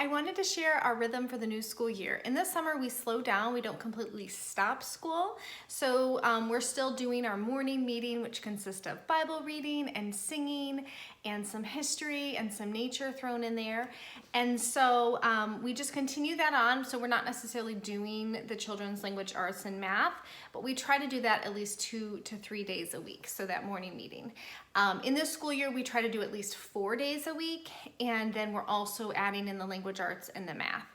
I wanted to share our rhythm for the new school year. In the summer, we slow down. We don't completely stop school. So we're still doing our morning meeting, which consists of Bible reading and singing and some history and some nature thrown in there. And so we just continue that on. So we're not necessarily doing the children's language, arts, and math, but we try to do that at least 2 to 3 days a week. So that morning meeting. In this school year, we try to do at least 4 days a week. And then we're also adding in the language arts and the math.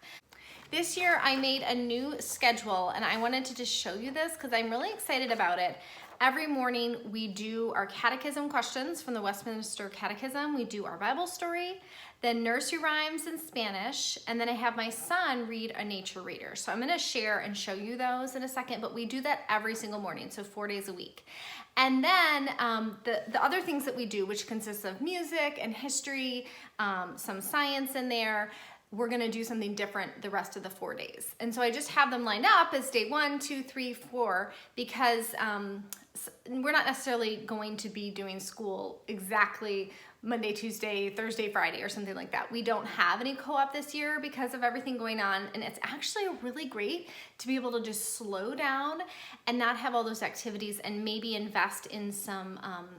This year I made a new schedule and I wanted to just show you this because I'm really excited about it. Every morning we do our catechism questions from the Westminster Catechism. We do our Bible story, then nursery rhymes in Spanish, and then I have my son read a nature reader. So I'm gonna share and show you those in a second, but we do that every single morning, so 4 days a week. And then the other things that we do, which consists of music and history, some science in there, we're gonna do something different the rest of the 4 days. And so I just have them lined up as day 1, 2, 3, 4, because we're not necessarily going to be doing school exactly Monday, Tuesday, Thursday, Friday, or something like that. We don't have any co-op this year because of everything going on, and it's actually really great to be able to just slow down and not have all those activities and maybe invest in some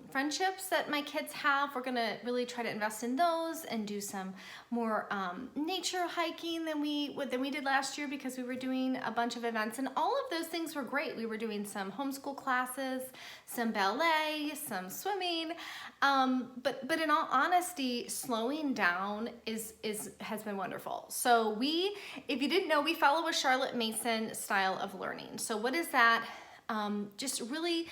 friendships that my kids have. We're gonna really try to invest in those and do some more nature hiking than we did last year because we were doing a bunch of events, and all of those things were great. We were doing some homeschool classes, some ballet, some swimming, but in all honesty, slowing down has been wonderful. So if you didn't know, we follow a Charlotte Mason style of learning. So what is that? Just really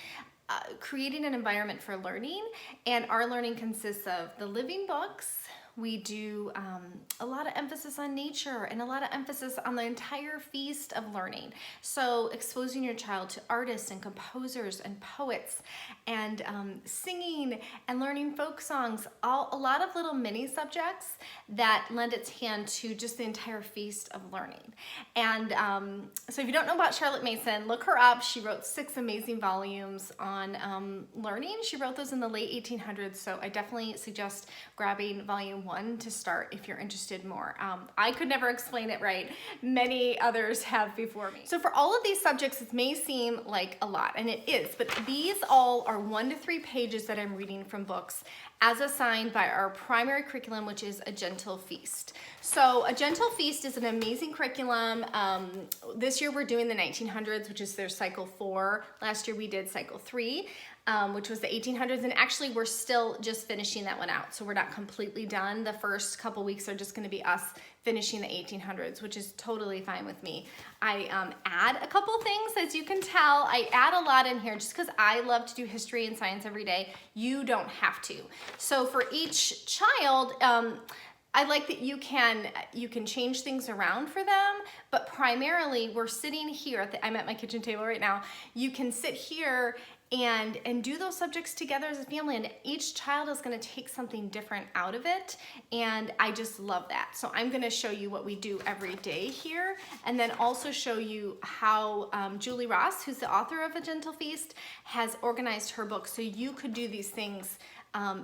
creating an environment for learning, and our learning consists of the living books. We do a lot of emphasis on nature and a lot of emphasis on the entire feast of learning. So exposing your child to artists and composers and poets and singing and learning folk songs, a lot of little mini subjects that lend its hand to just the entire feast of learning. And so if you don't know about Charlotte Mason, look her up. She wrote 6 amazing volumes on learning. She wrote those in the late 1800s, so I definitely suggest grabbing volume 1 to start if you're interested more. I could never explain it right. Many others have before me. So for all of these subjects, it may seem like a lot, and it is, but these all are 1 to 3 pages that I'm reading from books as assigned by our primary curriculum, which is A Gentle Feast. So A Gentle Feast is an amazing curriculum. This year we're doing the 1900s, which is their cycle 4. Last year we did cycle 3. Which was the 1800s, and actually we're still just finishing that one out, so we're not completely done. The first couple weeks are just going to be us finishing the 1800s, which is totally fine with me. I add a couple things, as you can tell. I add a lot in here just because I love to do history and science every day. You don't have to. So for each child, I like that you can change things around for them, but primarily we're sitting here I'm at my kitchen table right now. You can sit here and do those subjects together as a family, and each child is going to take something different out of it, and I just love that. So I'm going to show you what we do every day here, and then also show you how Julie Ross, who's the author of A Gentle Feast, has organized her book so you could do these things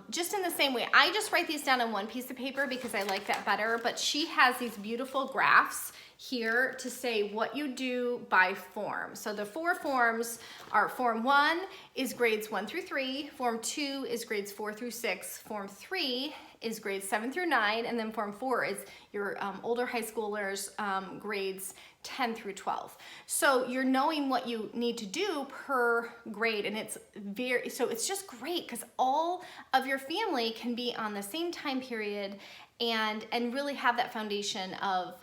just in the same way. I just write these down on one piece of paper because I like that better, but she has these beautiful graphs here to say what you do by form. So the 4 forms are: Form 1 is grades 1 through 3, Form 2 is grades 4 through 6, Form 3 is grades 7 through 9, and then Form 4 is your older high schoolers, grades 10 through 12. So you're knowing what you need to do per grade, and it's just great because all of your family can be on the same time period and really have that foundation of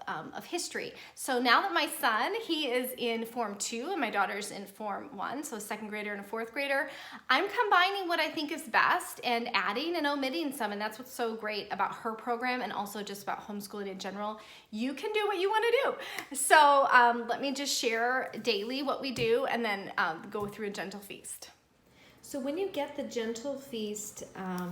history. So now that my son, he is in Form 2 and my daughter's in Form 1, so a 2nd grader and a 4th grader, I'm combining what I think is best and adding and omitting some, and that's what's so great about her program and also just about homeschooling in general. You can do what you want to do. So let me just share daily what we do and then go through A Gentle Feast. So when you get the Gentle Feast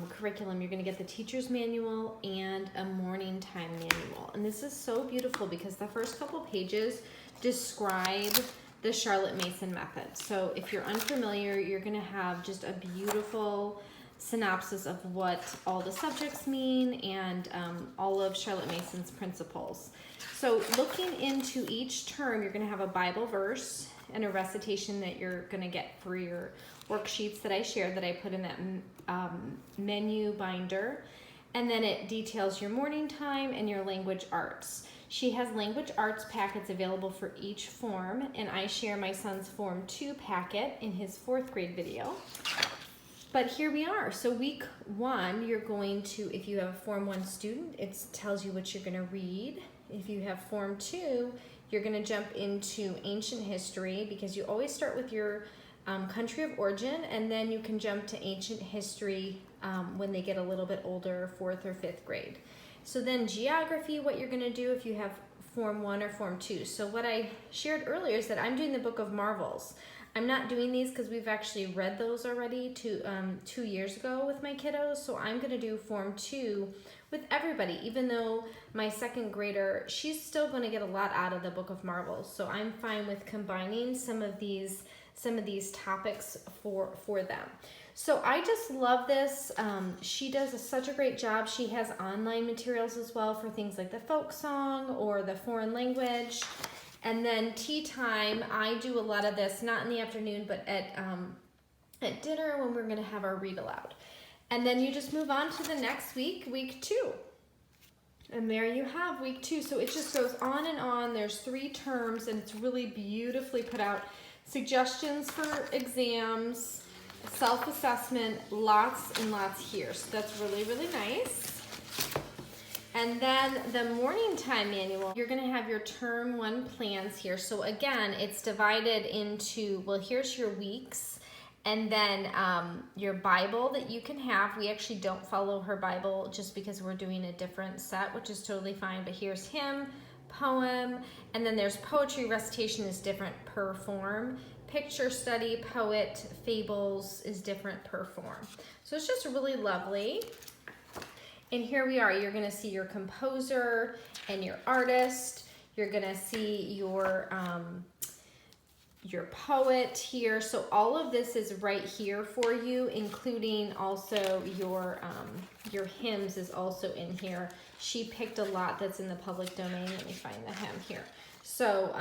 curriculum, you're going to get the teacher's manual and a morning time manual. And this is so beautiful because the first couple pages describe the Charlotte Mason method. So if you're unfamiliar, you're going to have just a beautiful synopsis of what all the subjects mean and all of Charlotte Mason's principles. So looking into each term, you're going to have a Bible verse and a recitation that you're going to get for your worksheets that I shared, that I put in that menu binder. And then it details your morning time and your language arts. She has language arts packets available for each form, and I share my son's Form 2 packet in his 4th grade video. But here we are. So week 1, you're going to, if you have a Form 1 student, it tells you what you're going to read. If you have Form 2, you're going to jump into ancient history, because you always start with your country of origin, and then you can jump to ancient history when they get a little bit older, 4th or 5th grade. So then geography, what you're going to do if you have Form 1 or Form 2. So what I shared earlier is that I'm doing the Book of Marvels. I'm not doing these because we've actually read those already 2 years ago with my kiddos. So I'm going to do Form 2 with everybody, even though my 2nd grader, she's still going to get a lot out of the Book of Marvels. So I'm fine with combining some of these topics for them. So I just love this. She does such a great job. She has online materials as well for things like the folk song or the foreign language. And then tea time, I do a lot of this, not in the afternoon, but at dinner when we're going to have our read aloud. And then you just move on to the next week, week 2. And there you have week 2. So it just goes on and on. There's 3 terms, and it's really beautifully put out. Suggestions for exams, self-assessment, lots and lots here. So that's really, really nice. And then the morning time manual, you're going to have your term 1 plans here. So again, it's divided into, well, here's your weeks, and then your Bible that you can have. We actually don't follow her Bible just because we're doing a different set, which is totally fine. But here's hymn, poem, and then there's poetry. Recitation is different per form. Picture study, poet, fables is different per form. So it's just really lovely. And here we are. You're going to see your composer and your artist. You're going to see your poet here. So all of this is right here for you, including also your hymns is also in here. She picked a lot that's in the public domain. Let me find the hymn here. So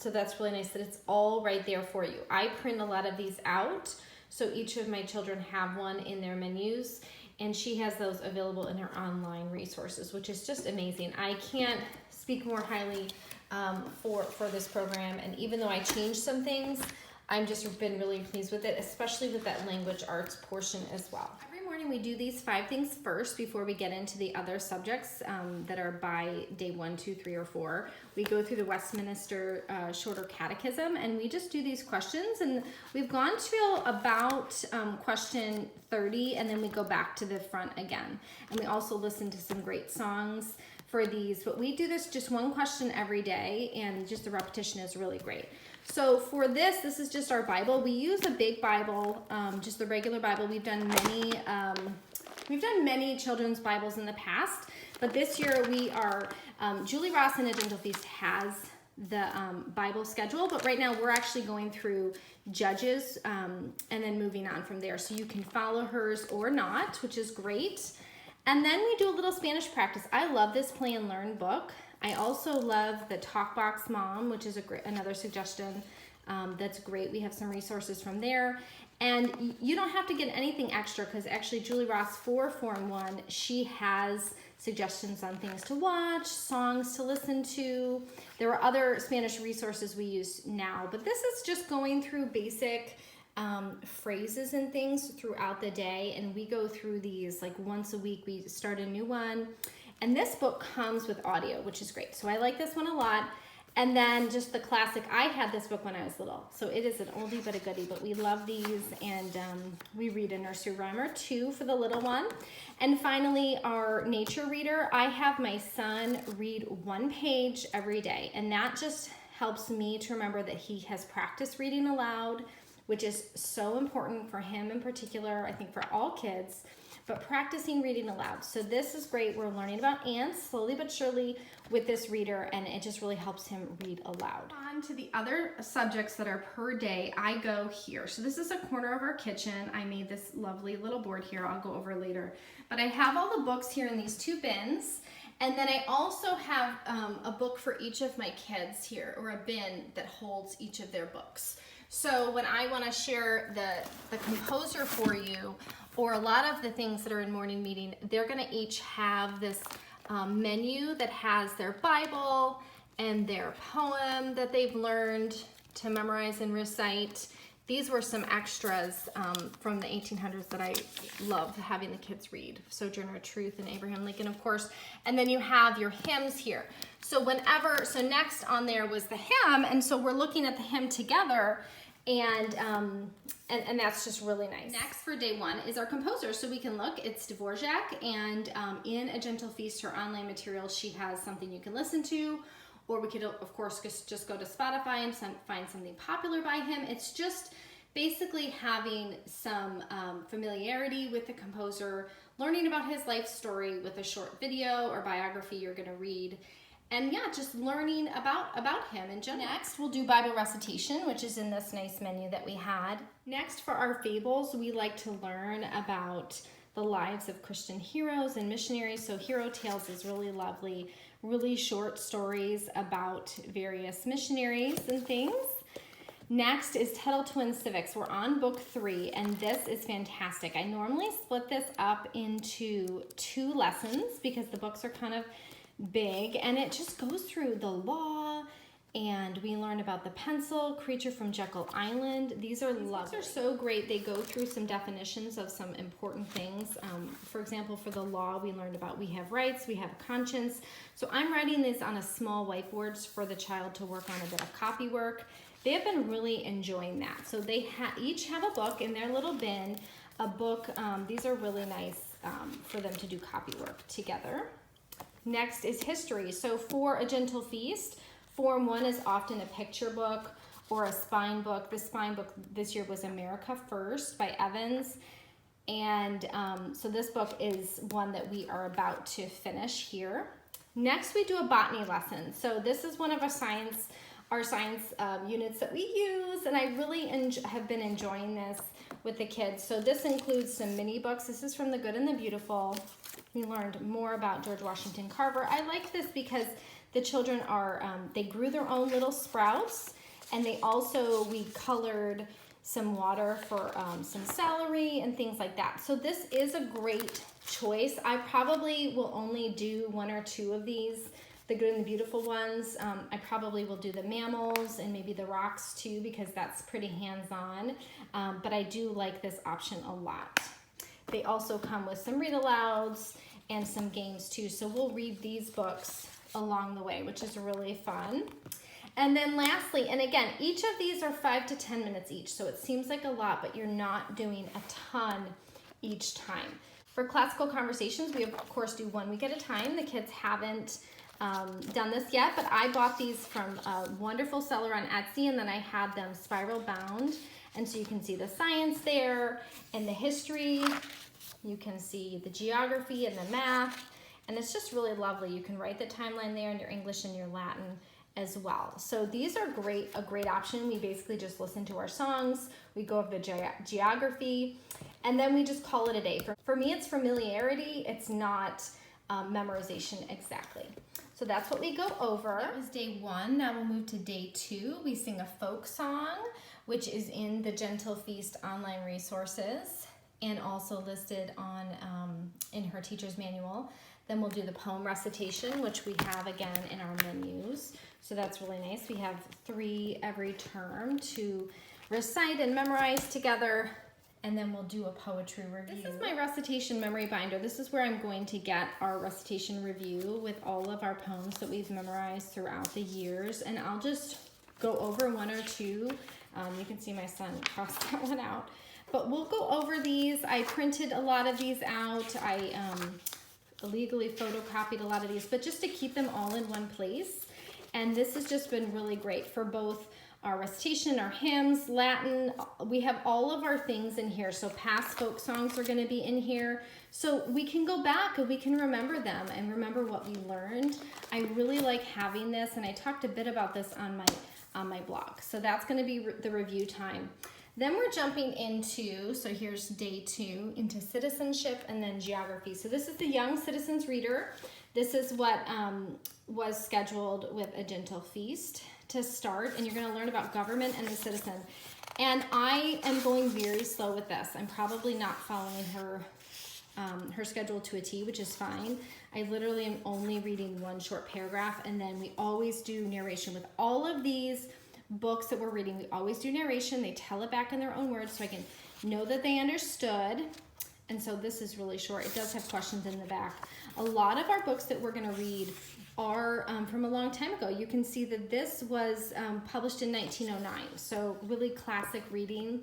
that's really nice that it's all right there for you. I print a lot of these out, so each of my children have one in their menus, and she has those available in her online resources, which is just amazing. I can't speak more highly for this program, and even though I changed some things, I've just been really pleased with it, especially with that language arts portion as well. Every morning we do these 5 things first before we get into the other subjects that are by day 1, 2, 3, or 4. We go through the Westminster Shorter Catechism, and we just do these questions, and we've gone to about question 30, and then we go back to the front again. And we also listen to some great songs for these, but we do this just 1 question every day, and just the repetition is really great. So for this is just our Bible. We use a big Bible, just the regular Bible. We've done many children's Bibles in the past, but this year we are, Julie Ross and A Gentle Feast has the Bible schedule, but right now we're actually going through Judges and then moving on from there. So you can follow hers or not, which is great. And then we do a little Spanish practice. I love this Play and Learn book. I also love the Talkbox Mom, which is another suggestion that's great. We have some resources from there. And you don't have to get anything extra, because actually Julie Ross for Form 1, she has suggestions on things to watch, songs to listen to. There are other Spanish resources we use now, but this is just going through basic phrases and things throughout the day, and we go through these like once a week. We start a new one. And this book comes with audio, which is great. So I like this one a lot. And then just the classic, I had this book when I was little. So it is an oldie but a goodie, but we love these. And we read a nursery rhyme or 2 for the little one. And finally, our nature reader. I have my son read 1 page every day. And that just helps me to remember that he has practiced reading aloud, which is so important for him in particular, I think for all kids. but practicing reading aloud. So this is great. We're learning about ants slowly but surely with this reader, and it just really helps him read aloud. On to the other subjects that are per day, I go here. So this is a corner of our kitchen. I made this lovely little board here. I'll go over later. But I have all the books here in these 2 bins. And then I also have a book for each of my kids here, or a bin that holds each of their books. So when I want to share the composer for you, or a lot of the things that are in morning meeting, they're going to each have this menu that has their Bible and their poem that they've learned to memorize and recite. These were some extras from the 1800s that I love having the kids read. Sojourner Truth and Abraham Lincoln, of course. And then you have your hymns here. So next on there was the hymn, and so we're looking at the hymn together, and that's just really nice. Next for day 1 is our composer. So we can look, it's Dvorak, and in A Gentle Feast, her online material, she has something you can listen to, or we could, of course, just go to Spotify and find something popular by him. It's just basically having some familiarity with the composer, learning about his life story with a short video or biography you're going to read, and yeah, just learning about him in general. Next, we'll do Bible recitation, which is in this nice menu that we had. Next, for our fables, we like to learn about the lives of Christian heroes and missionaries. So Hero Tales is really lovely, really short stories about various missionaries and things. Next is Tuttle Twin Civics. We're on book 3, and this is fantastic. I normally split this up into 2 lessons because the books are kind of big, and it just goes through the law, and we learn about the pencil, Creature from Jekyll Island. These are lovely. These are so great. They go through some definitions of some important things. For example, for the law, we learned about we have rights, we have a conscience. So I'm writing these on a small whiteboards for the child to work on a bit of copy work. They have been really enjoying that. So they each have a book in their little bin, a book. These are really nice for them to do copy work together. Next is history. So for A Gentle Feast, Form 1 is often a picture book or a spine book. The spine book this year was America First by Evans. And so this book is one that we are about to finish here. Next, we do a botany lesson. So this is one of our science units that we use, and I really have been enjoying this with the kids. So this includes some mini books. This is from The Good and the Beautiful. We learned more about George Washington Carver. I like this because the children they grew their own little sprouts, and we colored some water for some celery and things like that. So this is a great choice. I probably will only do 1 or 2 of these, the Good and the Beautiful ones. I probably will do the mammals and maybe the rocks too, because that's pretty hands-on. But I do like this option a lot. They also come with some read-alouds and some games too. So we'll read these books along the way, which is really fun. And then lastly, and again, each of these are 5 to 10 minutes each. So it seems like a lot, but you're not doing a ton each time. For classical conversations, we of course do 1 week at a time. The kids haven't done this yet, but I bought these from a wonderful seller on Etsy, and then I had them spiral bound. And so you can see the science there and the history. You can see the geography and the math, and it's just really lovely. You can write the timeline there in your English and your Latin as well. So these are a great option. We basically just listen to our songs, we go over the geography, and then we just call it a day. For me, it's familiarity. It's not memorization exactly. So that's what we go over. That was day 1. Now we'll move to day 2. We sing a folk song, which is in the Gentle Feast online resources and also listed on in her teacher's manual. Then we'll do the poem recitation, which we have again in our menus. So that's really nice. We have 3 every term to recite and memorize together. And then we'll do a poetry review. This is my recitation memory binder. This is where I'm going to get our recitation review with all of our poems that we've memorized throughout the years. And I'll just go over 1 or 2. You can see my son crossed that one out. But we'll go over these. I printed a lot of these out. I illegally photocopied a lot of these, but just to keep them all in one place. And this has just been really great for both our recitation, our hymns, Latin. We have all of our things in here. So past folk songs are going to be in here. So we can go back and we can remember them and remember what we learned. I really like having this, and I talked a bit about this on my blog. So that's going to be the review time. Then we're jumping into, so here's day 2, into citizenship and then geography. So this is the Young Citizens Reader. This is what was scheduled with A Gentle Feast to start, and you're going to learn about government and the citizen. And I am going very slow with this. I'm probably not following her schedule to a T, which is fine. I literally am only reading one short paragraph, and then we always do narration. With all of these books that we're reading, we always do narration. They tell it back in their own words so I can know that they understood. And so this is really short. It does have questions in the back. A lot of our books that we're going to read are from a long time ago. You can see that this was published in 1909, so really classic reading.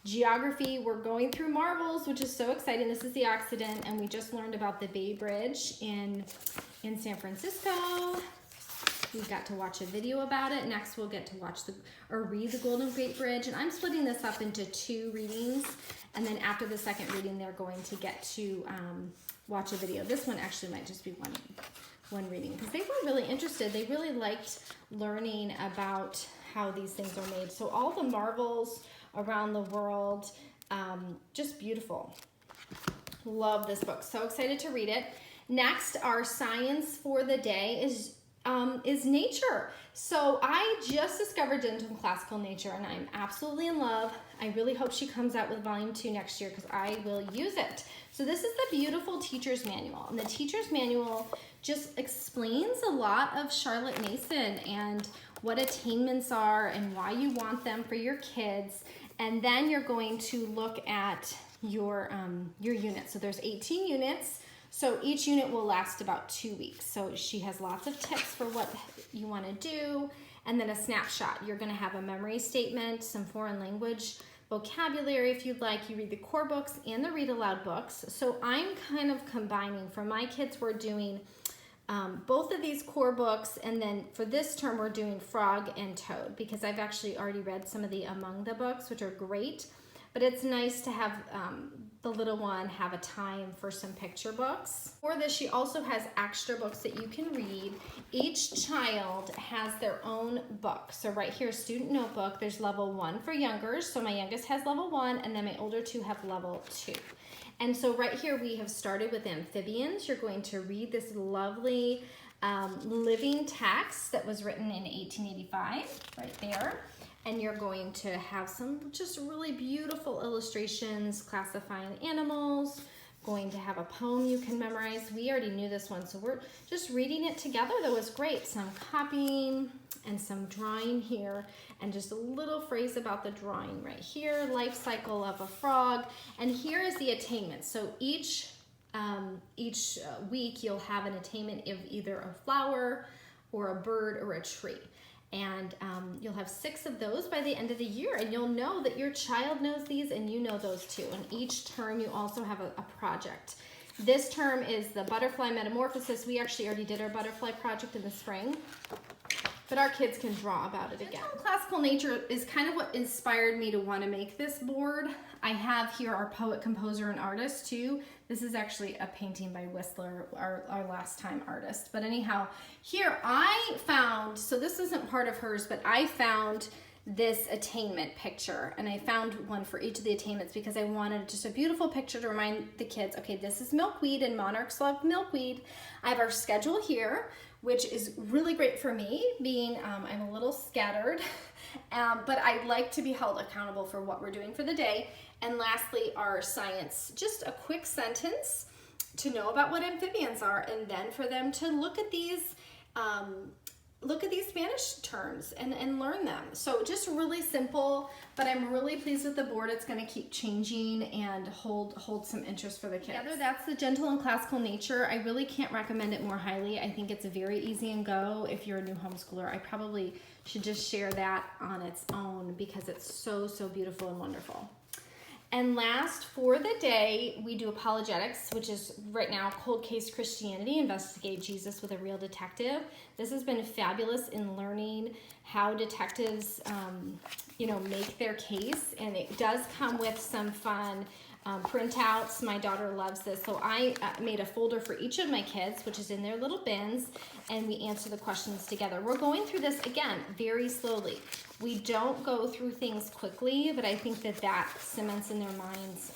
Geography, we're going through marvels, which is so exciting. This is the Occident, and we just learned about the Bay Bridge in San Francisco. We got to watch a video about it. Next, we'll get to watch read the Golden Gate Bridge, and I'm splitting this up into 2 readings, and then after the second reading, they're going to get to watch a video. This one actually might just be one reading because they were really interested. They really liked learning about how these things are made. So all the marvels around the world, just beautiful. Love this book. So excited to read it. Next, our science for the day is nature. So I just discovered Gentle and Classical Nature, and I'm absolutely in love. I really hope she comes out with volume 2 next year because I will use it. So this is the beautiful teacher's manual, and the teacher's manual just explains a lot of Charlotte Mason and what attainments are and why you want them for your kids. And then you're going to look at your units. So there's 18 units. So each unit will last about 2 weeks. So she has lots of tips for what you want to do, and then a snapshot. You're going to have a memory statement, some foreign language vocabulary if you'd like. You read the core books and the read aloud books. So I'm kind of combining. For my kids, we're doing both of these core books, and then for this term we're doing Frog and Toad, because I've actually already read some of the Among the books, which are great. But it's nice to have the little one have a time for some picture books. For this, she also has extra books that you can read. Each child has their own book. So right here, student notebook, there's level 1 for youngers. So my youngest has level 1, and then my older 2 have level 2. And so right here, we have started with amphibians. You're going to read this lovely living text that was written in 1885, right there. And you're going to have some just really beautiful illustrations classifying animals, going to have a poem you can memorize. We already knew this one, so we're just reading it together. That was great. Some copying and some drawing here, and just a little phrase about the drawing right here, life cycle of a frog. And here is the attainment. So each week you'll have an attainment of either a flower or a bird or a tree. And you'll have 6 of those by the end of the year, and you'll know that your child knows these and you know those too. And each term you also have a project. This term is the butterfly metamorphosis. We actually already did our butterfly project in the spring, but our kids can draw about it again. Classical Nature is kind of what inspired me to want to make this board. I have here our poet, composer, and artist too. This is actually a painting by Whistler, our last time artist. But anyhow, here I found, so this isn't part of hers, but I found this attainment picture, and I found one for each of the attainments because I wanted just a beautiful picture to remind the kids, okay, this is milkweed and monarchs love milkweed. I have our schedule here, which is really great for me, being I'm a little scattered, but I like to be held accountable for what we're doing for the day. And lastly, our science, just a quick sentence to know about what amphibians are, and then for them to look at these Spanish terms and learn them. So just really simple, but I'm really pleased with the board. It's going to keep changing and hold some interest for the kids. Together, that's the Gentle and Classical Nature. I really can't recommend it more highly. I think it's a very easy and go if you're a new homeschooler. I probably should just share that on its own because it's so, so beautiful and wonderful. And last for the day, we do apologetics, which is right now Cold Case Christianity, investigate Jesus with a real detective. This has been fabulous in learning how detectives, make their case. And it does come with some fun printouts. My daughter loves this. So I made a folder for each of my kids, which is in their little bins, and we answer the questions together. We're going through this, again, very slowly. We don't go through things quickly, but I think that cements in their minds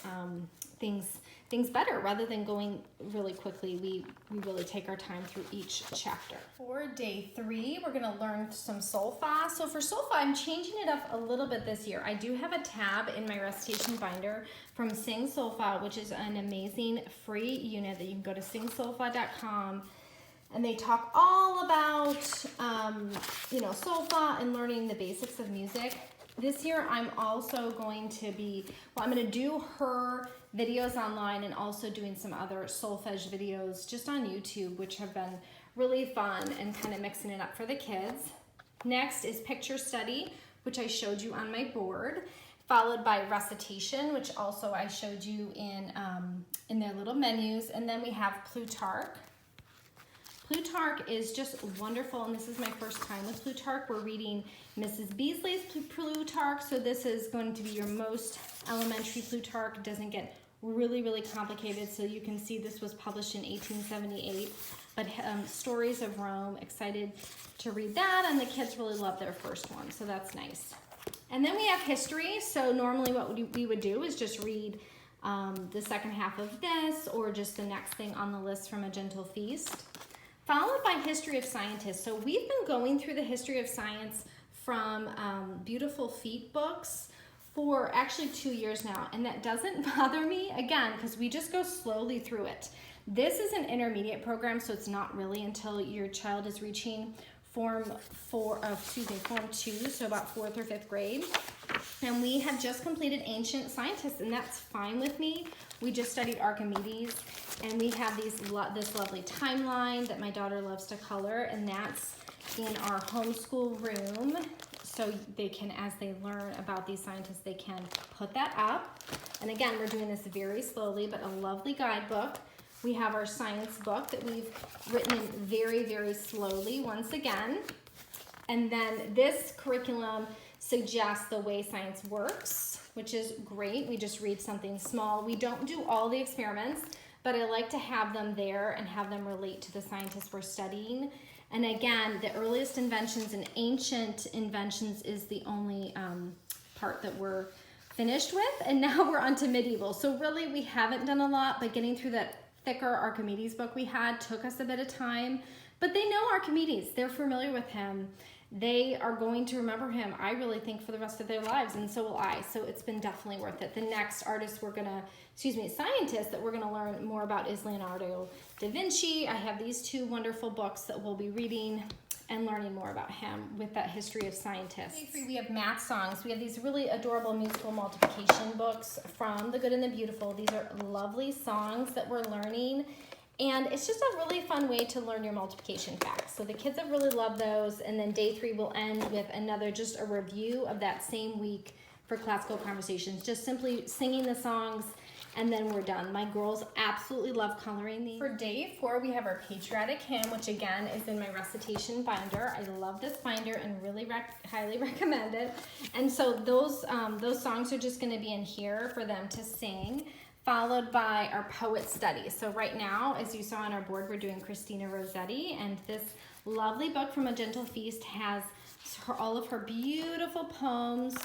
things better. Rather than going really quickly, we really take our time through each chapter. For day 3, we're gonna learn some solfa. So for solfa, I'm changing it up a little bit this year. I do have a tab in my recitation binder from Sing Solfa, which is an amazing free unit that you can go to singsolfa.com. And they talk all about, solfa and learning the basics of music. This year, I'm also going to I'm going to do her videos online and also doing some other solfege videos just on YouTube, which have been really fun and kind of mixing it up for the kids. Next is picture study, which I showed you on my board, followed by recitation, which also I showed you in their little menus. And then we have Plutarch. Plutarch is just wonderful, and this is my first time with Plutarch. We're reading Mrs. Beasley's Plutarch, so this is going to be your most elementary Plutarch. It doesn't get really, really complicated, so you can see this was published in 1878. But Stories of Rome, excited to read that, and the kids really love their first one, so that's nice. And then we have history, so normally what we would do is just read the second half of this, or just the next thing on the list from A Gentle Feast. Followed by History of Scientists. So we've been going through the history of science from Beautiful Feet books for actually 2 years now, and that doesn't bother me, again, because we just go slowly through it. This is an intermediate program, so it's not really until your child is reaching Form 2, so about 4th or 5th grade. And we have just completed Ancient Scientists, and that's fine with me. We just studied Archimedes, and we have this lovely timeline that my daughter loves to color, and that's in our homeschool room. So they can, as they learn about these scientists, they can put that up. And again, we're doing this very slowly, but a lovely guidebook. We have our science book that we've written in very, very slowly once again. And then this curriculum suggests the way science works, which is great. We just read something small. We don't do all the experiments, but I like to have them there and have them relate to the scientists we're studying. And again, the earliest inventions and ancient inventions is the only part that we're finished with. And now we're on to medieval. So really we haven't done a lot, but getting through that thicker Archimedes book we had took us a bit of time. But they know Archimedes. They're familiar with him. They are going to remember him, I really think, for the rest of their lives, and so will I. So it's been definitely worth it. The next scientist that we're gonna learn more about is Leonardo da Vinci. I have these 2 wonderful books that we'll be reading and learning more about him with that history of scientists. We have math songs. We have these really adorable musical multiplication books from The Good and the Beautiful. These are lovely songs that we're learning. And it's just a really fun way to learn your multiplication facts. So the kids have really loved those. And then day 3 will end with just a review of that same week for classical conversations. Just simply singing the songs, and then we're done. My girls absolutely love coloring these. For day 4, we have our patriotic hymn, which again is in my recitation binder. I love this binder and really highly recommend it. And so those songs are just gonna be in here for them to sing, followed by our poet study. So right now, as you saw on our board, we're doing Christina Rossetti, and this lovely book from A Gentle Feast has all of her beautiful poems,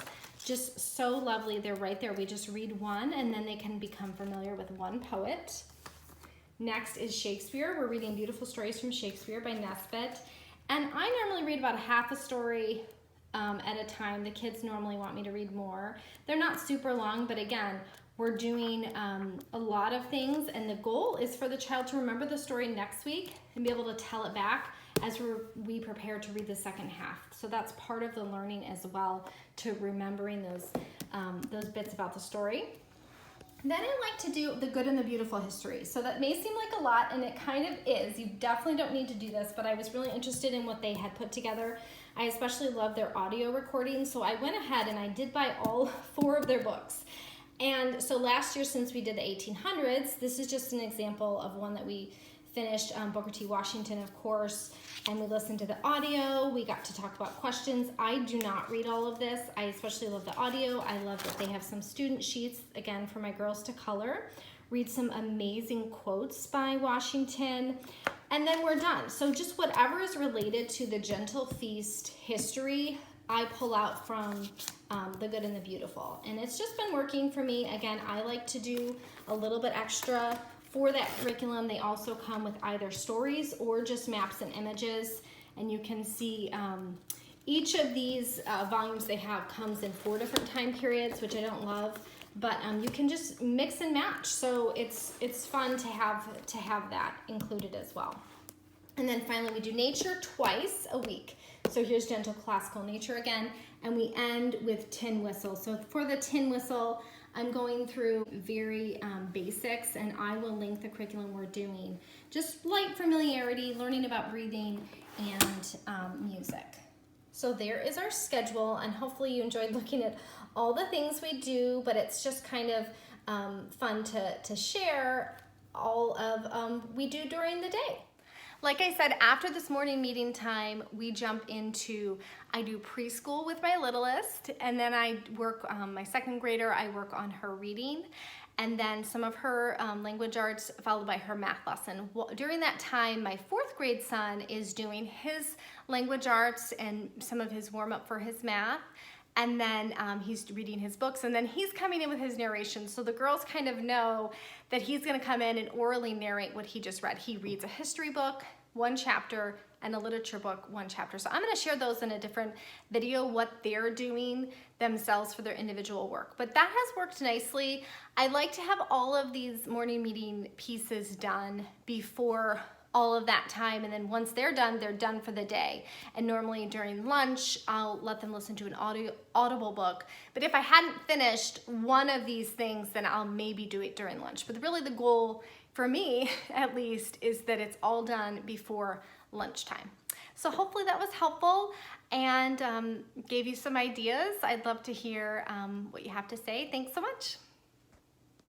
just so lovely. They're right there. We just read one, and then they can become familiar with one poet. Next is Shakespeare. We're reading Beautiful Stories from Shakespeare by Nesbit, and I normally read about half a story at a time. The kids normally want me to read more. They're not super long, but again, we're doing a lot of things, and the goal is for the child to remember the story next week and be able to tell it back as we prepare to read the second half. So that's part of the learning as well, to remembering those bits about the story. Then I like to do the good and the beautiful history. So that may seem like a lot, and it kind of is. You definitely don't need to do this, but I was really interested in what they had put together. I especially love their audio recordings, so I went ahead and I did buy all 4 of their books. And so last year, since we did the 1800s, this is just an example of one that we finished, Booker T. Washington, of course, and we listened to the audio. We got to talk about questions. I do not read all of this. I especially love the audio. I love that they have some student sheets, again, for my girls to color. Read some amazing quotes by Washington, and then we're done. So just whatever is related to the Gentle Feast history, I pull out from The Good and the Beautiful. And it's just been working for me. Again, I like to do a little bit extra for that curriculum. They also come with either stories or just maps and images. And you can see each of these volumes they have comes in 4 different time periods, which I don't love. But you can just mix and match. So it's fun to have that included as well. And then finally, we do nature twice a week. So here's gentle classical nature again, and we end with tin whistle. So for the tin whistle, I'm going through very basics, and I will link the curriculum we're doing. Just light familiarity, learning about breathing, and music. So there is our schedule, and hopefully you enjoyed looking at all the things we do, but it's just kind of fun to share all of we do during the day. Like I said, after this morning meeting time, we jump into, I do preschool with my littlest, and then I work, my second grader, I work on her reading, and then some of her language arts, followed by her math lesson. During that time, my 4th grade son is doing his language arts and some of his warm-up for his math, and then he's reading his books, and then he's coming in with his narration. So the girls kind of know that he's gonna come in and orally narrate what he just read. He reads a history book, 1 chapter, and a literature book, 1 chapter. So I'm gonna share those in a different video, what they're doing themselves for their individual work. But that has worked nicely. I like to have all of these morning meeting pieces done before all of that time, and then once they're done for the day. And normally during lunch, I'll let them listen to an audible book. But if I hadn't finished one of these things, then I'll maybe do it during lunch. But really the goal, for me at least, is that it's all done before lunchtime. So hopefully that was helpful and gave you some ideas. I'd love to hear what you have to say. Thanks so much.